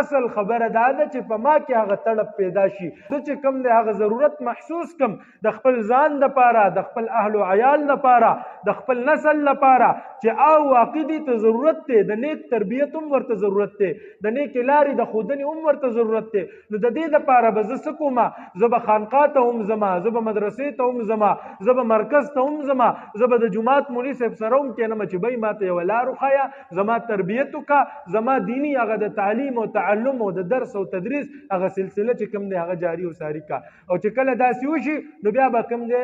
اصل خبره دا ده چې په ما کې هغه تړپ پیدا شي، زه چې کوم دی هغه ضرورت محسوس کم د خپل ځان لپاره، د خپل اهل و عیال لپاره، د خپل نسل لپاره، چې او واقع دي ته ضرورت دی، د نیک تربیت هم ورته ضرورت دی، د نیک لارې د ښودنې هم ورته ضرورت دی. نو د دې لپاره به زه څه کومه، زه به خانقاه ته هم ځمه، زه به مدرسې ته هم ځمه، زه به مرکز ته هم ځمه، زه به د جومات مولي صاحب سره هم کښېنم چې بی ما ته یوه لار وښیه، زما تربیت وکړه، زما دیني هغه د تعلیم او تعلم او د درس او تدریس هغه سلسله چې کوم دی هغه جاری او ساری کا. او چې کله داسې وشي نو بیا به کوم دی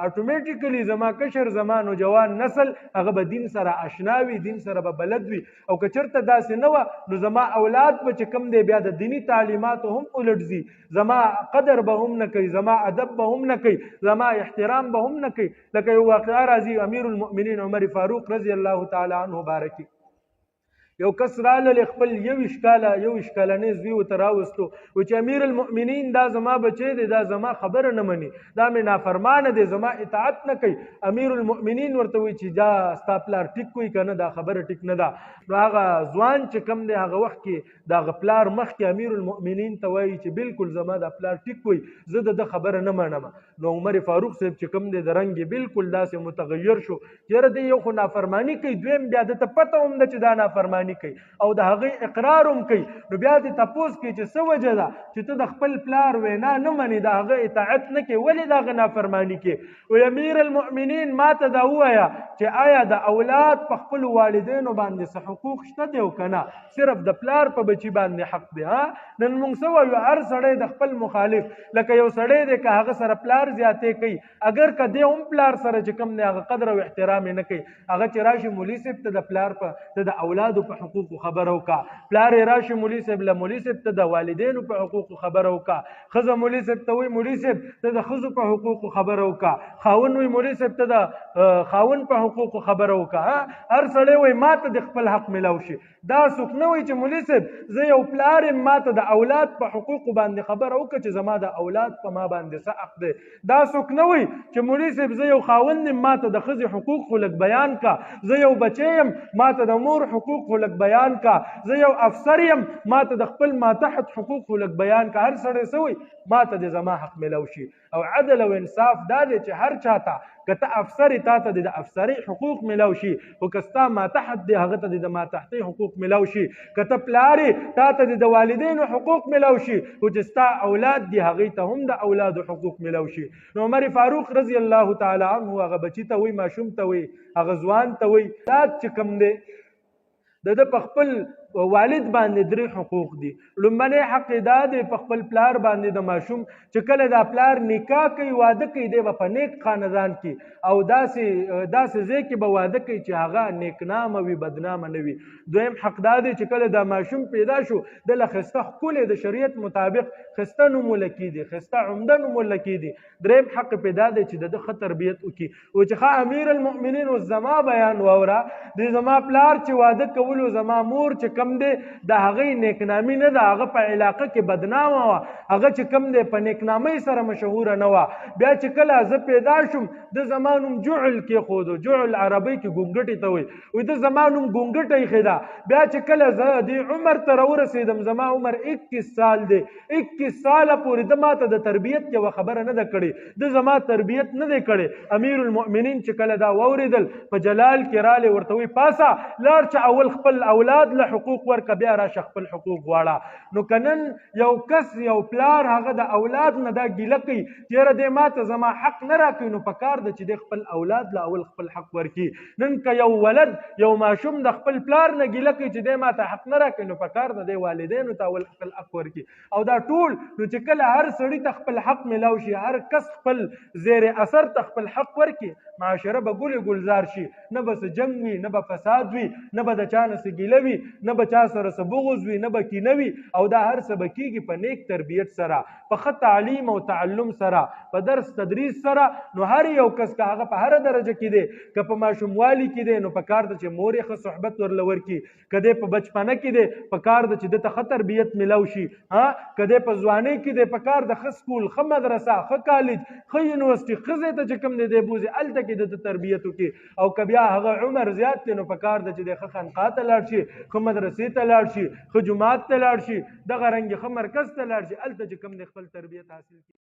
اتوماتیکلی زما کشر زما نوجوان نسل هغه به دین سره اشنا وي، دین سره به بلد وي. او که چېرته داسې نه وه نو زما اولاد به چې کوم دی بیا د دیني تعلیماتو هم الټ زما قدر به هم نه کوي، زما ادب به هم نه کوي، زما احترام به هم نه کوي. لکه یو واقعه راځي، امیر المؤمنین عمر فاروق رضی الله تعالی عنه بارکي، یو کس راغله خپل 21 کالنی زوی ورته راوستو، و چې امیر المؤمنین دا زما بچی دی، دا زما خبره نه مني، دا مې نافرمانه دی، زما اطاعت نه کوي. امیر المؤمنین ورته وایي چې دا ستا پلار ټیک کوي که نه، دا خبره ټیک نه ده. نو هغه ځوان چې کوم دی هغه وخت کې د هغه پلار مخکې امیر المؤمنین ته وایي چې بالکل زما دا پلار ټیک کوي، زه د خبره نه منم. نو عمر فاروق صاحب چې کوم دی د رنګ یې بالکل داسې متغیر شو، یاره دی یو خو نافرماني کوي، دویم بیا دته پته هم ده چې دا نافرماني کوي او د هغې اقرار هم کوي. نو بیا دې تپوس کوي چې څه وجه ده چې ته د خپل پلار وینا نه منې، د هغه اطاعت نه کوې، ولې د هغه نافرماني کوې؟ وی امیر المؤمنین ما ته دا ووایه چې آیا د اولاد په خپلو والدینو باندې څه حقوق شته دی او که نه، صرف د پلار په بچي باندې حق دی. نن موږ څه وایو، هر سړی د خپل مخالف، لکه یو سړی دی که هغه سره پلار زیاتې کوي، اگر که دی هم پلار سره چې کوم دی هغه قدر او احترام یې نه کوي، هغه چې راشي مولي صاحب ته د پلار په د اولادو په حقوقو خبره وکړه، پلار یې راشي مولي صاحب له مولي صاحب ته د والدینو په حقوقو خبره وکړه، ښځه مولي صاحب ته وایي مولي صاحب ته د ښځو په حقوقو خبره وکړه، خاوند وایي مولي صاحب ته د خاوند په حقوقو خبره وکړه. هر سړی وایي ما ته د خپل حق ملاو شي. دا څوک نه وایي چې مولي صاحب زه یو پلار یم، ما ته د اولاد په حقوقو باندې خبره وکړه چې زما د اولاد په ما باندې څه حق دی. دا څوک نه وایي چې مولي صاحب زه یو خاوند یم، ما ته د ښځې حقوق خو لږ بیان کا، زه یو بچی یم، ما ته د مور حقوق خو لږ بیان کا، زه یو افسر یم، ما ته د خپل ماتحت حقوق خو لږ بیان کا. هر سړی څه وایي ما ته د زما حق ملو شي. او عدل او انصاف دا دی چې هر چاته که ته افسر یې تا ته د افسرۍ حقوق ملو شي، خو که ستا ماتحت دی هغه ته د ماتحتۍ حقوق ملو شي، که ته پلار یې تا ته د والدینو حقوق ملو شي، خو چې ستا اولاد دی هغې ته هم د اولادو حقوق ملو شي. نو عمر فاروق رضی الله تعالی عنه هغه بچي ته وایي، ماشوم ته وایي، هغه ځوان ته وایي دا چې کوم دی د په خپل والد باندې 3 حقوق دي. لومبنی حق دا دی په خپل پلار باندې د ماشوم چې کله دا پلار نکاح کوي، واده کوي، دی به په نیک خاندان کې او داسې ځای کې به واده کوي چې هغه نیکنامه وي، بدنامه نه وي. دویم حق دا دی چې کله دا ماشوم پیدا شو د له ښایسته ښکلی د شریعت مطابق ښایسته نوموله کېدي، ښایسته عمده نوموله کېدي. دریم حق پیدا دی چې د ښه تربیت وکړي، او چې ښه امیر المؤمنین اوس زما بیان واوره، د زما پلار چې واده کولو، زما مور چې کم دی د هغې نیکنامي نه ده، هغه په علاقه کې بدنامه وه، هغه چې کم دی په نیکنامۍ سره مشهوره نه وه. بیا چې کله زه پیدا شوم د زما نوم جعل کېښودو، جعل عربۍ کې ګونګټې ته وایي، وایي د زما نوم ګونګټه ایښې ده. بیا چې کله زه دې عمر ته راورسېدم، زما عمر 21 سال دی، 21 ساله پورې د ما ته د تربیت یوه خبره نه ده کړې، د زما تربیت نه دی کړی. امیر المؤمنین چې کله دا واورېدل په جلال کې رالی، ورته وایي پاسه لاړ چې اول خپل اولاد له حقوق ورکه، بیا راشه خپل حقوق غواړه. نو که نن یو کس یو پلار هغه د اولاد نه دا ګیله کوي چې یاره دی ما ته زما حق نه راکوي، نو پکار ده چې دی خپل اولاد له اول خپل حق ورکړي. نن که یو ولد یو ماشوم د خپل پلار نه ګیله کوي چې دی ما ته حق نه راکوي، نو پکار ده دی والدینو ته اول خپل حق ورکړي. او دا ټول نو چې کله هر سړي ته خپل حق ملاو شي، هر کس خپل زیر اثر ته خپل حق ورکړي، معاشره به ګل گلزار شي، نه به څه جنګ وي، نه به فساد وي، نه به د چا نه څه ګیله وي، نه به چا سره څه بغض وي، نه به کینه وي. او دا هر څه به کېږي په نیک تربیت سره، په ښه تعلیم او تعلم سره، په درس تدریس سره. نو هر یو کس که هغه په هره درجه کې دی، که په ماشوموالي کې دی، نو په کار ده چې مور یې ښه صحبت ورله ورکړي، که دی په بچپنه کې دی په کار ده چې ده ته ښه تربیت ملو شي، که دی په ځوانۍ کې دی په کار ده ښه سکول، ښه مدرسه، ښه کالج، ښه یونیورسټي، ښځې ته چې کوم دی دی بوځي هلته کې د تربیت وکړي. او که بیا هغه عمر زیات دی نو په کار ده چې دی ښه خانقاه ته لاړ شي، ښه مدرسې مدرسې ته لاړ شي، ښه جومات ته لاړ شي، دغه رنګې ښه مرکز ته لاړ شي، هلته چې کوم دی خپل تربیت حاصل کړي.